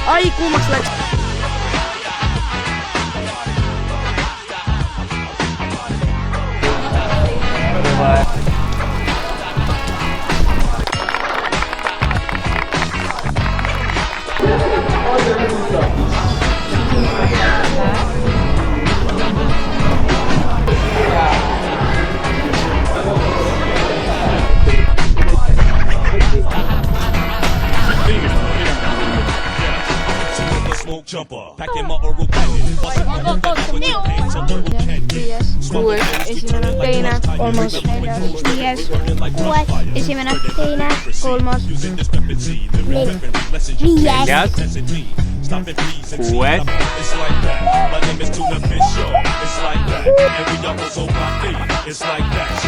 Ai kuumaks läks. Jumper, packing my oral cannon. Kuudes, esimene, teine, kolmas, Viies, kuues, esimene, teine, kolmas, viies. Kuues. It's like that. My name is Tuna Fish Show. It's like that. And we all so my feet. It's like that.